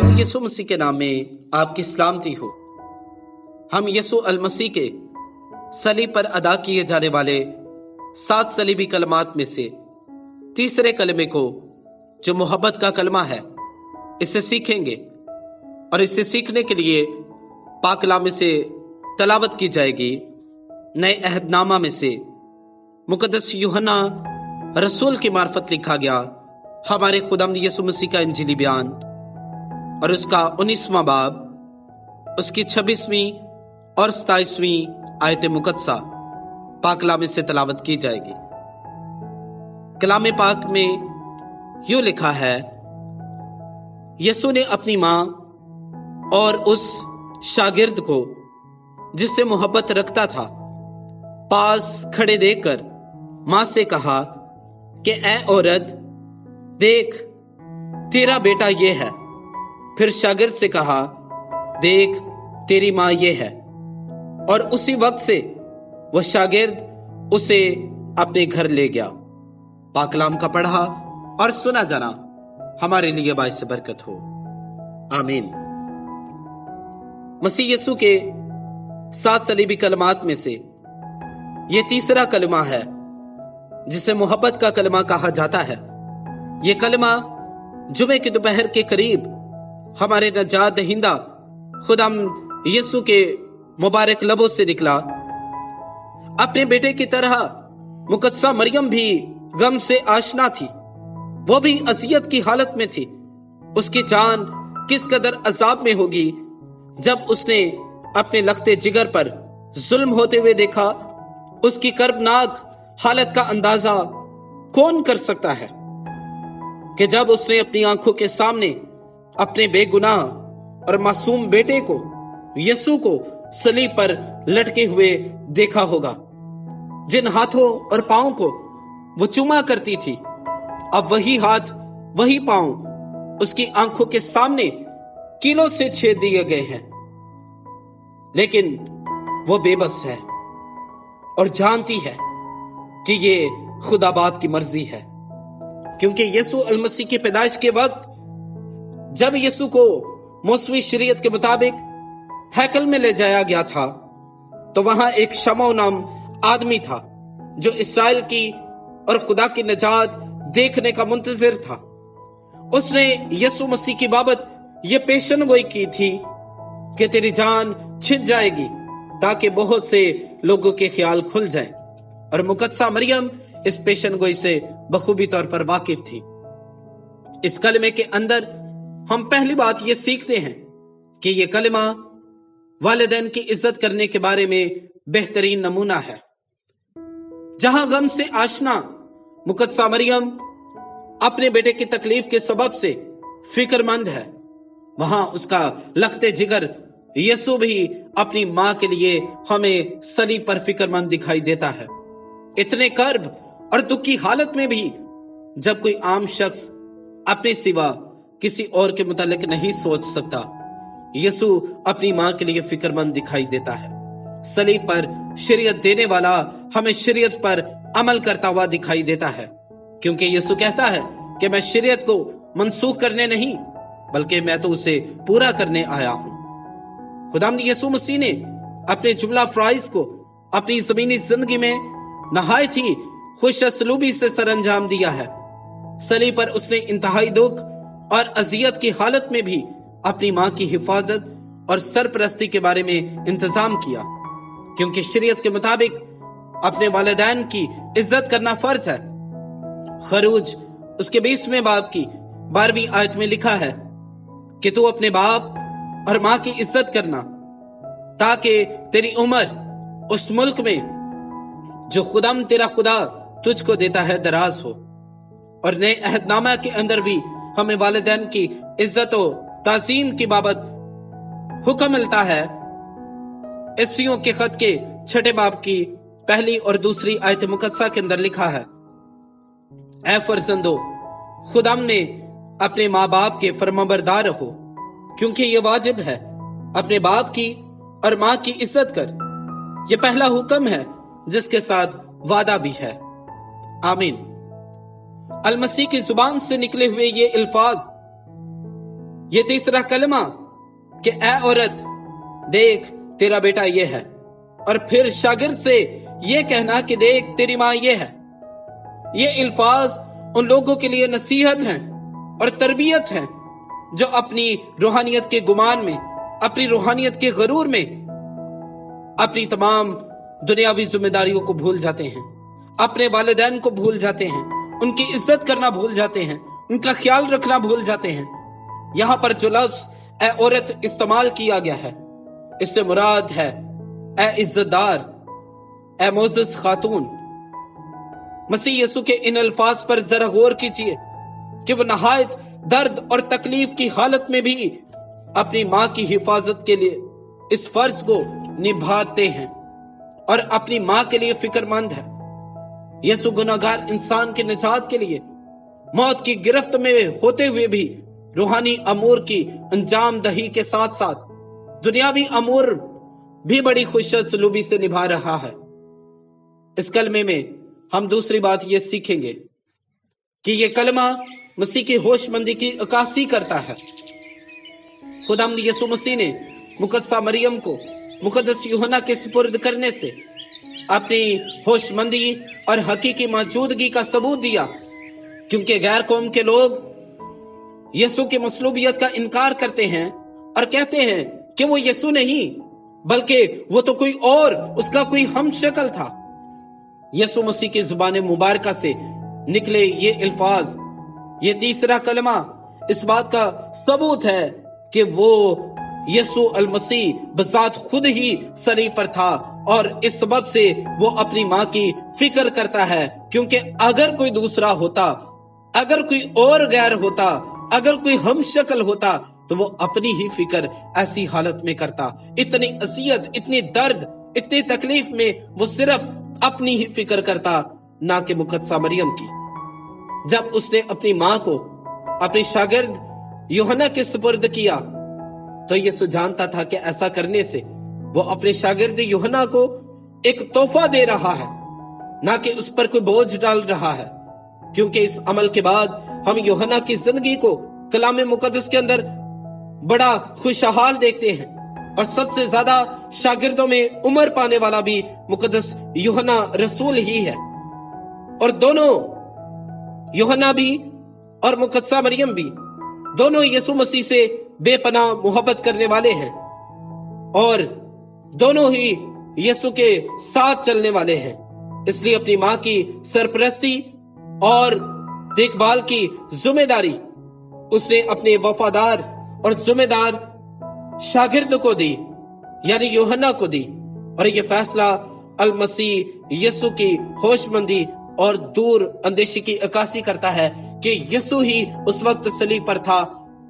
खुदावंद यीशु मसीह के नाम में आपकी सलामती हो। हम यीशु अलमसीह के सलीब पर अदा किए जाने वाले 7 सलीबी कलमात में से तीसरे कलमे को, जो मोहब्बत का कलमा है, इसे सीखेंगे। और इसे सीखने के लिए पाक कलाम में से तलावत की जाएगी नए अहदनामा में से मुकद्दस यूहन्ना रसूल की मार्फत लिखा गया हमारे खुदावंद यीशु मसीह का इंजीली बयान और उसका 19वां बाब, उसकी 26वीं और 27वीं आयत मुकद्दसा पाक कलाम में से तलावत की जाएगी। कलाम पाक में यूं लिखा है, यीशु ने अपनी मां और उस शागिर्द को जिससे मोहब्बत रखता था पास खड़े देखकर मां से कहा कि ऐ औरत, देख तेरा बेटा ये है। फिर शागिर्द से कहा, देख तेरी मां ये है। और उसी वक्त से वह शागिर्द उसे अपने घर ले गया। पाक कलाम का पढ़ा और सुना जाना हमारे लिए बाइस बरकत हो। आमीन। मसीह यीशु के 7 सलीबी कलमात में से ये तीसरा कलमा है जिसे मोहब्बत का कलमा कहा जाता है। ये कलमा जुमे की दोपहर के करीब हमारे नजात दहिंदा खुदाम यीशु के मुबारक लबों से निकला। अपने बेटे की तरह मुकद्दसा मरियम भी गम से आशना थी। वो भी अजियत की हालत में थी। उसकी जान किस कदर अजाब में होगी जब उसने अपने लखते जिगर पर जुल्म होते हुए देखा। उसकी कर्बनाक हालत का अंदाजा कौन कर सकता है कि जब उसने अपनी आंखों के सामने अपने बेगुनाह और मासूम बेटे को, यीशु को, सलीब पर लटके हुए देखा होगा। जिन हाथों और पांवों को वो चूमा करती थी, अब वही हाथ वही पांव उसकी आंखों के सामने कीलों से छेद दिए गए हैं। लेकिन वो बेबस है और जानती है कि ये खुदा बाप की मर्जी है, क्योंकि यीशु अलमसीह की पैदाइश के वक्त जब यीशु को मौसमी शरीयत के मुताबिक हैकल में ले जाया गया था, तो वहां एक शमौ नाम आदमी था जो इस्राएल की और खुदा की निजात देखने का मुंतजिर था। उसने यीशु मसीह की बाबत यह पेशन गोई की थी कि तेरी जान छिन जाएगी ताकि बहुत से लोगों के ख्याल खुल जाएं। और मुकद्दसा मरियम इस पेशन गोई से बखूबी तौर पर वाकिफ थी। इस कलमे के अंदर हम पहली बात ये सीखते हैं कि यह कलमा वालिदैन की इज्जत करने के बारे में बेहतरीन नमूना है। जहां गम से आशना मुकद्दसा मरियम अपने बेटे की तकलीफ के सबब से फिक्रमंद है, वहां उसका लखते जिगर यीशु भी अपनी मां के लिए हमें सलीब पर फिक्रमंद दिखाई देता है। इतने कर्ब और दुख की हालत में भी जब कोई आम शख्स अपने सिवा किसी और के मुतालिक नहीं सोच सकता, यीशु अपनी मां के लिए फिक्रमंद दिखाई देता है। सलीब पर शरीयत देने वाला हमें शरीयत पर अमल करता हुआ दिखाई देता है, क्योंकि यीशु कहता है कि मैं शरीयत को मनसूख करने नहीं बल्कि मैं तो उसे पूरा करने आया हूं। खुदावंद यीशु मसीह ने अपने जुमला फ्राइज को अपनी जमीनी जिंदगी में नहायत ही खुश असलूबी से सरंजाम दिया है। सलीब पर उसने इंतहाई दुख और अजियत की हालत में भी अपनी मां की हिफाजत और सरपरस्ती के बारे में इंतजाम किया, क्योंकि शरीयत के मुताबिक अपने वालिदैन की इज्जत करना फर्ज है। खरूज उसके 20वें बाब की 12वीं आयत में लिखा है कि तू अपने बाप और मां की इज्जत करना ताकि तेरी उम्र उस मुल्क में जो खुदाम तेरा खुदा तुझको देता है दराज हो। और नए अहदनामा के अंदर भी हमें वालिदैन की इज्जत और ताज़ीम की बाबत हुक्म मिलता है। इस्सियों के खत के 6 बाब की 1 और 2 आयत मुकद्दसा के अंदर लिखा है, ऐ फर्जंदो, खुदाम ने अपने माँ बाप के फरमाबरदार रहो, क्योंकि ये वाजिब है। अपने बाप की और माँ की इज्जत कर। ये पहला हुक्म है जिसके साथ वादा भी है। आमीन। अलमसीह की जुबान से निकले हुए ये अल्फाज ये तीसरा कलमा कि ए औरत देख तेरा बेटा ये है, और फिर शागिर्द से ये कहना कि देख तेरी माँ ये है। ये अल्फाज उन लोगों के लिए नसीहत हैं और तरबियत हैं जो अपनी रूहानियत के गुमान में, अपनी रूहानियत के गरूर में अपनी तमाम दुनियावी जिम्मेदारियों को भूल जाते हैं, अपने वालिदैन को भूल जाते हैं, उनकी इज्जत करना भूल जाते हैं, उनका ख्याल रखना भूल जाते हैं। यहाँ पर जो लफ्ज ए औरत इस्तेमाल किया गया है, इससे मुराद है ए इज्जतदार, ए मोअज़्ज़ज़ खातून। मसीह यसु के इन अल्फाज पर जरा गौर कीजिए कि वो नहायत दर्द और तकलीफ की हालत में भी अपनी माँ की हिफाजत के लिए इस फर्ज को निभाते हैं और अपनी माँ के लिए फिक्रमंद है। यसु गुनाहगार इंसान के निजात के लिए मौत की गिरफ्त में होते हुए भी रूहानी अमूर की अंजाम दही के साथ साथ दुनियावी अमूर भी बड़ी खुशसलूबी से निभा रहा है। इस कलमे में हम दूसरी बात ये सीखेंगे कि ये कलमा मसीह की होशमंदी की अक्कासी करता है। खुदावंद यीशु मसीह ने मुकद्दसा मरियम को मुकद्दस यूहन्ना के सुपुर्द करने से अपनी होशमंदी और हकीकी मौजूदगी का सबूत दिया, क्योंकि गैर कौम के लोग यीशु की मसलूबियत का इनकार करते हैं और कहते हैं कि वो यीशु नहीं बल्कि वो तो कोई और, उसका कोई हम शक्ल था। यीशु मसीह की जुबान मुबारका से निकले ये अल्फाज, ये तीसरा कलमा इस बात का सबूत है कि वो यीशु अल मसीह बज़ात खुद ही सलीब पर था और इस सबब से वो अपनी माँ की फिक्र करता है, क्योंकि अगर कोई दूसरा होता, अगर कोई और गैर होता, अगर कोई हम शक्ल होता तो वो अपनी ही फिक्र ऐसी हालत में करता। इतनी असियत, इतनी दर्द, इतनी तकलीफ में वो सिर्फ अपनी ही फिक्र करता, ना कि मुकद्दसा मरियम की। जब उसने अपनी माँ को अपनी शागिर्द यूहन्ना के सुपुर्द किया तो यीशु जानता था कि ऐसा करने से वो अपने शागिर्द यूहन्ना को एक तोहफा दे रहा है, ना कि उस पर कोई बोझ डाल रहा है, क्योंकि इस अमल के बाद हम यूहन्ना की जिंदगी को कलाम मुकद्दस के अंदर बड़ा खुशहाल देखते हैं और सबसे ज्यादा शागिर्दों में उम्र पाने वाला भी मुकद्दस यूहन्ना रसूल ही है। और दोनों यूहन्ना भी और मुकद्दसा मरियम भी दोनों यीशु मसीह से बेपनाह मोहब्बत करने वाले हैं और दोनों ही यीशु के साथ चलने वाले हैं। इसलिए अपनी माँ की सरपरस्ती और देखभाल की जिम्मेदारी उसने अपने वफादार और जिम्मेदार शागिर्द को दी, यानी यूहन्ना को दी। और ये फैसला अल मसीह यीशु की होशमंदी और दूर अंदेशी की अक्कासी करता है कि यीशु ही उस वक्त सलीब पर था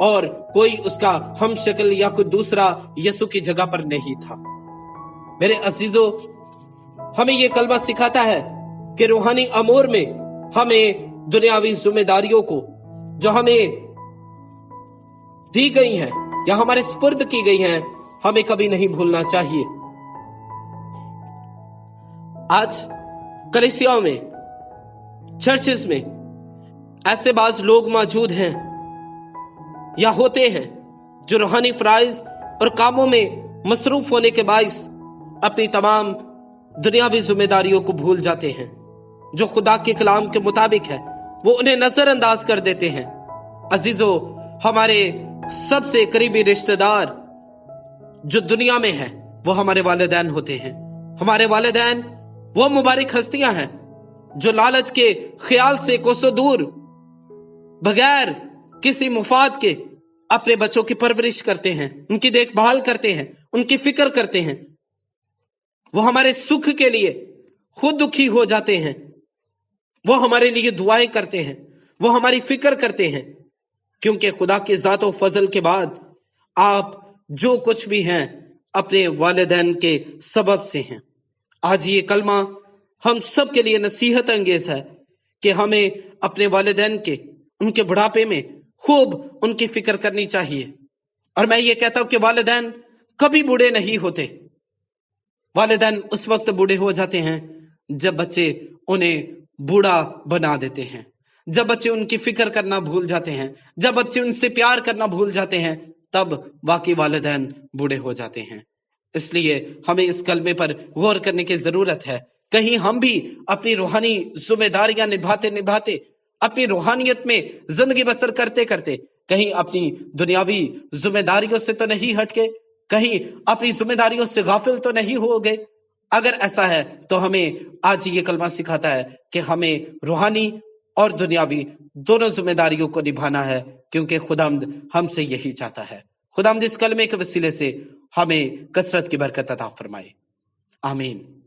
और कोई उसका हम शक्ल या कोई दूसरा यीशु की जगह पर नहीं था। मेरे अजीजों, हमें ये कलमा सिखाता है कि रूहानी अमूर में हमें दुनियावी जिम्मेदारियों को जो हमें दी गई हैं या हमारे सुपुर्द की गई हैं, हमें कभी नहीं भूलना चाहिए। आज कलीसियाओं में, चर्चेस में ऐसे बाज लोग मौजूद हैं या होते हैं जो रूहानी फराइज और कामों में मसरूफ होने के बाइस अपनी तमाम दुनियावी जिम्मेदारियों को भूल जाते हैं। जो खुदा के कलाम के मुताबिक है वो उन्हें नजरअंदाज कर देते हैं। अजीजों, हमारे सबसे करीबी रिश्तेदार जो दुनिया में है वो हमारे वालिदैन होते हैं। हमारे वालिदैन वो मुबारक हस्तियां हैं जो लालच के ख्याल से कोसों दूर, बगैर किसी मुफाद के अपने बच्चों की परवरिश करते हैं, उनकी देखभाल करते हैं, उनकी फिक्र करते हैं। वो हमारे सुख के लिए खुद दुखी हो जाते हैं, वो हमारे लिए दुआएं करते हैं, वो हमारी फिक्र करते हैं, क्योंकि खुदा के ज़ात और फजल के बाद आप जो कुछ भी हैं अपने वालिदैन के सबब से हैं। आज ये कलमा हम सब के लिए नसीहत अंगेज है कि हमें अपने वालिदैन के, उनके बुढ़ापे में खूब उनकी फिक्र करनी चाहिए। और मैं ये कहता हूं कि वालिदैन कभी बूढ़े नहीं होते। वालिदैन उस वक्त बूढ़े हो जाते हैं जब बच्चे उन्हें बूढ़ा बना देते हैं। جب بچے ان کی فکر کرنا بھول جاتے ہیں، جب بچے ان سے پیار کرنا بھول جاتے ہیں، تب واقعی والدین بوڑھے ہو جاتے ہیں۔ اس لیے ہمیں اس کلمے پر غور کرنے کی ضرورت ہے۔ کہیں ہم بھی اپنی روحانی ذمہ داریاں نبھاتے اپنی روحانیت میں زندگی بسر کرتے کہیں اپنی دنیاوی ذمہ داریوں سے تو نہیں ہٹ کے، کہیں اپنی ذمہ داریوں سے غافل تو نہیں ہو گئے۔ اگر ایسا ہے تو ہمیں آج یہ کلمہ سکھاتا ہے کہ ہمیں روحانی اور دنیاوی دونوں ذمہ داریوں کو نبھانا ہے، کیونکہ خداوند ہم سے یہی چاہتا ہے۔ خداوند اس کلمے کے وسیلے سے ہمیں کثرت کی برکت عطا فرمائے، آمین۔